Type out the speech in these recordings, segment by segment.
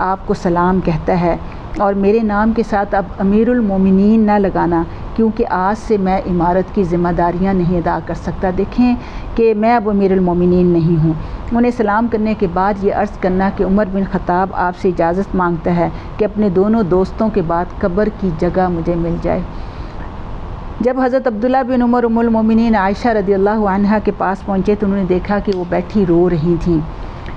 آپ کو سلام کہتا ہے، اور میرے نام کے ساتھ اب امیر المومنین نہ لگانا، کیونکہ آج سے میں امارت کی ذمہ داریاں نہیں ادا کر سکتا۔ دیکھیں کہ میں اب امیر المومنین نہیں ہوں۔ انہیں سلام کرنے کے بعد یہ عرض کرنا کہ عمر بن خطاب آپ سے اجازت مانگتا ہے کہ اپنے دونوں دوستوں کے بعد قبر کی جگہ مجھے مل جائے۔ جب حضرت عبداللہ بن عمر ام المومنین عائشہ رضی اللہ عنہا کے پاس پہنچے تو انہوں نے دیکھا کہ وہ بیٹھی رو رہی تھیں۔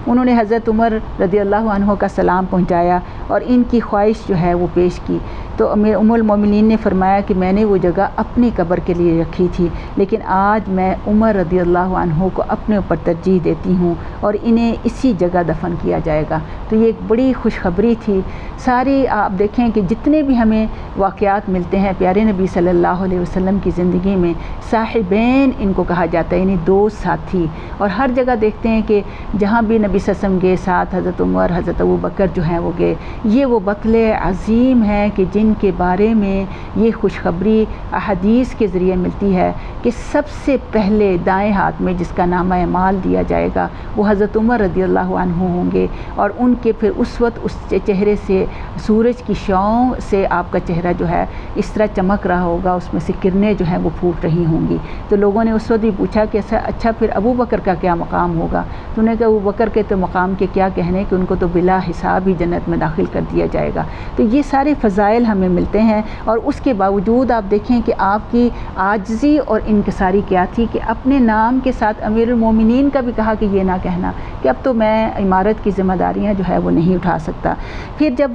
انہوں نے حضرت عمر رضی اللہ عنہ کا سلام پہنچایا اور ان کی خواہش جو ہے وہ پیش کی، تو ام المومنین نے فرمایا کہ میں نے وہ جگہ اپنی قبر کے لیے رکھی تھی، لیکن آج میں عمر رضی اللہ عنہ کو اپنے اوپر ترجیح دیتی ہوں اور انہیں اسی جگہ دفن کیا جائے گا۔ تو یہ ایک بڑی خوشخبری تھی۔ ساری آپ دیکھیں کہ جتنے بھی ہمیں واقعات ملتے ہیں پیارے نبی صلی اللہ علیہ وسلم کی زندگی میں، صاحبین ان کو کہا جاتا ہے، یعنی دو ساتھی، اور ہر جگہ دیکھتے ہیں کہ جہاں بھی نبی صلی اللہ علیہ وسلم گئے ساتھ حضرت عمر حضرت ابو بکر جو ہیں وہ گئے۔ یہ وہ بطل عظیم ہیں کہ جن کے بارے میں یہ خوشخبری احادیث کے ذریعے ملتی ہے کہ سب سے پہلے دائیں ہاتھ میں جس کا نامہ اعمال دیا جائے گا وہ حضرت عمر رضی اللہ عنہ ہوں گے، اور ان کے پھر اس وقت اس چہرے سے سورج کی شعاؤں سے آپ کا چہرہ جو ہے اس طرح چمک رہا ہوگا، اس میں سے کرنیں جو ہیں وہ پھوٹ رہی ہوں گی۔ تو لوگوں نے اس وقت بھی پوچھا کہ اچھا پھر ابو بکر کا کیا مقام ہوگا؟ تو انہوں نے کہا ابو بکر کے تو مقام کے کیا کہنے کہ ان کو تو بلا حساب ہی جنت میں داخل کر دیا جائے گا۔ تو یہ سارے فضائل ہمیں ملتے ہیں، اور اس کے باوجود آپ دیکھیں کہ آپ کی عاجزی اور انکساری کیا تھی کہ اپنے نام کے ساتھ امیر المومنین کا بھی کہا کہ یہ نہ کہنا کہ اب تو میں عمارت کی ذمہ داریاں جو ہے وہ نہیں اٹھا سکتا۔ پھر جب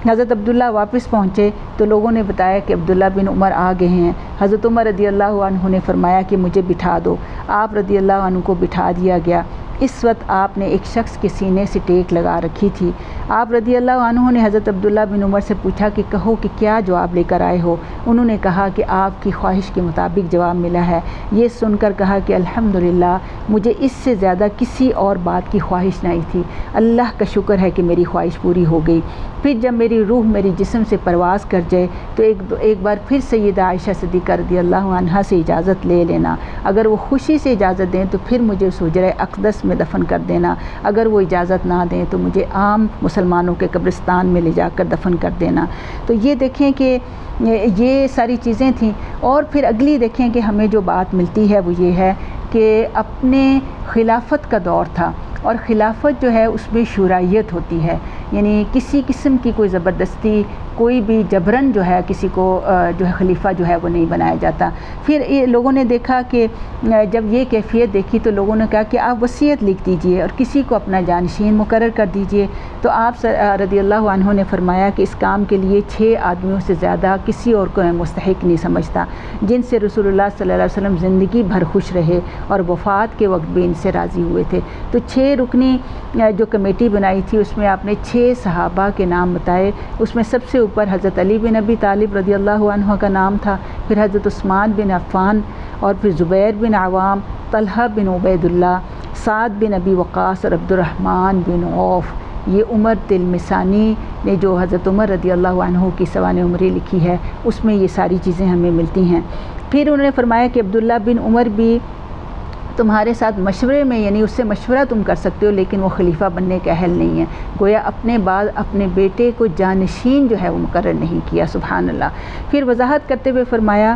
حضرت عبداللہ واپس پہنچے تو لوگوں نے بتایا کہ عبداللہ بن عمر آ گئے ہیں۔ حضرت عمر رضی اللہ عنہ نے فرمایا کہ مجھے بٹھا دو۔ آپ رضی اللہ عنہ کو بٹھا دیا گیا۔ اس وقت آپ نے ایک شخص کے سینے سے ٹیک لگا رکھی تھی۔ آپ رضی اللہ عنہ نے حضرت عبداللہ بن عمر سے پوچھا کہ کہو کہ کیا جواب لے کر آئے ہو؟ انہوں نے کہا کہ آپ کی خواہش کے مطابق جواب ملا ہے۔ یہ سن کر کہا کہ الحمدللہ، مجھے اس سے زیادہ کسی اور بات کی خواہش نہیں تھی، اللہ کا شکر ہے کہ میری خواہش پوری ہو گئی۔ پھر جب میری روح میری جسم سے پرواز کر جائے تو ایک بار پھر سیدہ عائشہ صدیقہ رضی اللہ عنہا سے اجازت لے لینا، اگر وہ خوشی سے اجازت دیں تو پھر مجھے اس حجرہ اقدس میں دفن کر دینا، اگر وہ اجازت نہ دیں تو مجھے عام مسلمانوں کے قبرستان میں لے جا کر دفن کر دینا۔ تو یہ دیکھیں کہ یہ ساری چیزیں تھیں۔ اور پھر اگلی دیکھیں کہ ہمیں جو بات ملتی ہے وہ یہ ہے کہ اپنے خلافت کا دور تھا، اور خلافت جو ہے اس میں شورائیت ہوتی ہے، یعنی کسی قسم کی کوئی زبردستی، کوئی بھی جبرن جو ہے کسی کو جو ہے خلیفہ جو ہے وہ نہیں بنایا جاتا۔ پھر لوگوں نے دیکھا کہ جب یہ کیفیت دیکھی تو لوگوں نے کہا کہ آپ وصیت لکھ دیجئے اور کسی کو اپنا جانشین مقرر کر دیجئے۔ تو آپ رضی اللہ عنہ نے فرمایا کہ اس کام کے لیے 6 آدمیوں سے زیادہ کسی اور کو میں مستحق نہیں سمجھتا، جن سے رسول اللہ صلی اللہ علیہ وسلم زندگی بھر خوش رہے اور وفات کے وقت بھی ان سے راضی ہوئے تھے۔ تو 6 رکنی جو کمیٹی بنائی تھی اس میں آپ نے 6 صحابہ کے نام بتائے۔ اس میں سب سے اوپر حضرت علی بن ابی طالب رضی اللہ عنہ کا نام تھا، پھر حضرت عثمان بن عفان، اور پھر زبیر بن عوام، طلحہ بن عبید اللہ، سعد بن ابی وقاص اور عبد الرحمن بن عوف۔ یہ عمر تلمسانی نے جو حضرت عمر رضی اللہ عنہ کی سوانح عمری لکھی ہے اس میں یہ ساری چیزیں ہمیں ملتی ہیں۔ پھر انہوں نے فرمایا کہ عبداللہ بن عمر بھی تمہارے ساتھ مشورے میں، یعنی اس سے مشورہ تم کر سکتے ہو، لیکن وہ خلیفہ بننے کے اہل نہیں ہے۔ گویا اپنے بعد اپنے بیٹے کو جانشین جو ہے وہ مقرر نہیں کیا، سبحان اللہ۔ پھر وضاحت کرتے ہوئے فرمایا،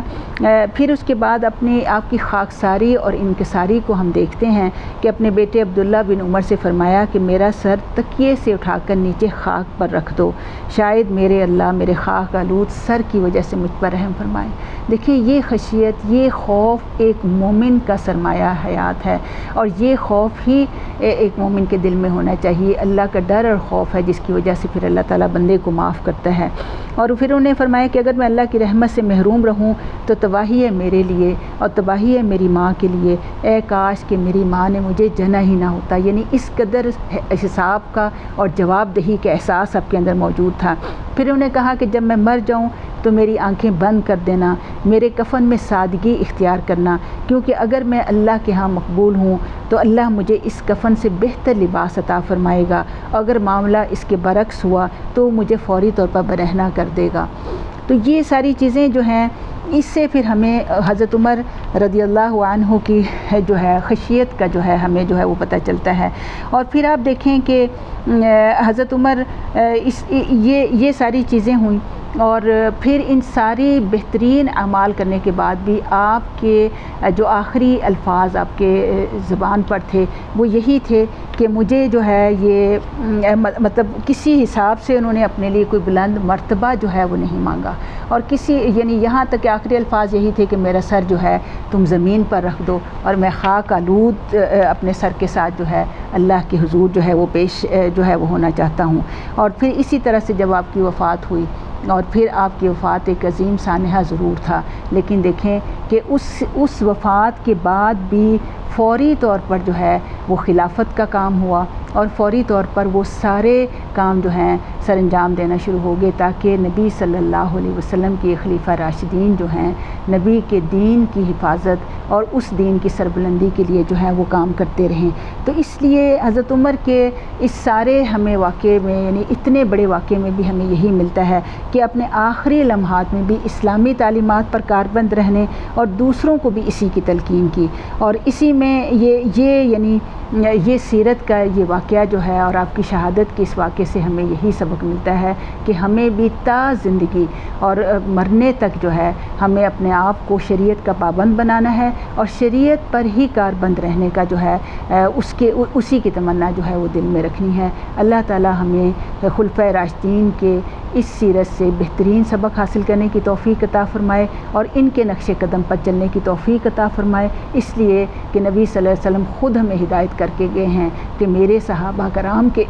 پھر اس کے بعد آپ کی خاکساری اور انکساری کو ہم دیکھتے ہیں کہ اپنے بیٹے عبداللہ بن عمر سے فرمایا کہ میرا سر تکیے سے اٹھا کر نیچے خاک پر رکھ دو، شاید میرے اللہ میرے خاک آلود سر کی وجہ سے مجھ پر رحم فرمائے۔ دیکھیں یہ خشیت، یہ خوف ایک مومن کا سرمایہ حیات ہے، اور یہ خوف ہی ایک مومن کے دل میں ہونا چاہیے۔ اللہ کا ڈر اور خوف ہے جس کی وجہ سے پھر اللہ تعالیٰ بندے کو معاف کرتا ہے۔ اور پھر انہوں نے فرمایا کہ اگر میں اللہ کی رحمت سے محروم رہوں تو تباہی ہے میرے لیے اور تباہی ہے میری ماں کے لیے، اے کاش کہ میری ماں نے مجھے جنا ہی نہ ہوتا۔ یعنی اس قدر حساب کا اور جواب دہی کا احساس آپ کے اندر موجود تھا۔ پھر انہوں نے کہا کہ جب میں مر جاؤں تو میری آنکھیں بند کر دینا، میرے کفن میں سادگی اختیار کرنا، کیونکہ اگر میں اللہ کے ہاں مقبول ہوں تو اللہ مجھے اس کفن سے بہتر لباس عطا فرمائے گا، اگر معاملہ اس کے برعکس ہوا تو مجھے فوری طور پر برہنہ کر دے گا۔ تو یہ ساری چیزیں جو ہیں اس سے پھر ہمیں حضرت عمر رضی اللہ عنہ کی جو ہے خشیت کا جو ہے ہمیں جو ہے وہ پتہ چلتا ہے۔ اور پھر آپ دیکھیں کہ حضرت عمر یہ ساری چیزیں ہوئیں، اور پھر ان ساری بہترین اعمال کرنے کے بعد بھی آپ کے جو آخری الفاظ آپ کے زبان پر تھے وہ یہی تھے کہ مجھے جو ہے یہ مطلب کسی حساب سے انہوں نے اپنے لیے کوئی بلند مرتبہ جو ہے وہ نہیں مانگا، اور کسی یعنی یہاں تک کہ آخری الفاظ یہی تھے کہ میرا سر جو ہے تم زمین پر رکھ دو اور میں خاک آلود اپنے سر کے ساتھ جو ہے اللہ کے حضور جو ہے وہ پیش جو ہے وہ ہونا چاہتا ہوں۔ اور پھر اسی طرح سے جب آپ کی وفات ہوئی، اور پھر آپ کی وفات ایک عظیم سانحہ ضرور تھا، لیکن دیکھیں کہ اس وفات کے بعد بھی فوری طور پر جو ہے وہ خلافت کا کام ہوا، اور فوری طور پر وہ سارے کام جو ہیں سر انجام دینا شروع ہو گئے، تاکہ نبی صلی اللہ علیہ وسلم کے خلیفہ راشدین جو ہیں نبی کے دین کی حفاظت اور اس دین کی سربلندی کے لیے جو ہے وہ کام کرتے رہیں۔ تو اس لیے حضرت عمر کے اس سارے ہمیں واقعے میں یعنی اتنے بڑے واقعے میں بھی ہمیں یہی ملتا ہے کہ اپنے آخری لمحات میں بھی اسلامی تعلیمات پر کاربند رہنے اور دوسروں کو بھی اسی کی تلقین کی، اور اسی میں یہ سیرت کا یہ واقعہ جو ہے اور آپ کی شہادت کے اس واقعے سے ہمیں یہی سبق ملتا ہے کہ ہمیں بھی تا زندگی اور مرنے تک جو ہے ہمیں اپنے آپ کو شریعت کا پابند بنانا ہے، اور شریعت پر ہی کاربند رہنے کا جو ہے اسی کی تمنا جو ہے وہ دل میں رکھنی ہے۔ اللہ تعالی ہمیں خلفۂ راشدین کے اس سیرت سے بہترین سبق حاصل کرنے کی توفیق عطا فرمائے، اور ان کے نقش قدم پر چلنے کی توفیق عطا فرمائے، اس لیے کہ نبی صلی اللہ علیہ وسلم خود ہمیں ہدایت کر کے گئے ہیں کہ میرے صحابہ کرام کے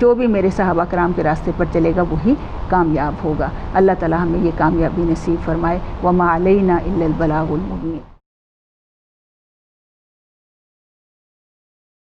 جو بھی میرے صحابہ کرام کے راستے پر چلے گا وہی کامیاب ہوگا۔ اللہ تعالی ہمیں یہ کامیابی نصیب فرمائے۔ وما علینا الا البلاغ المبین۔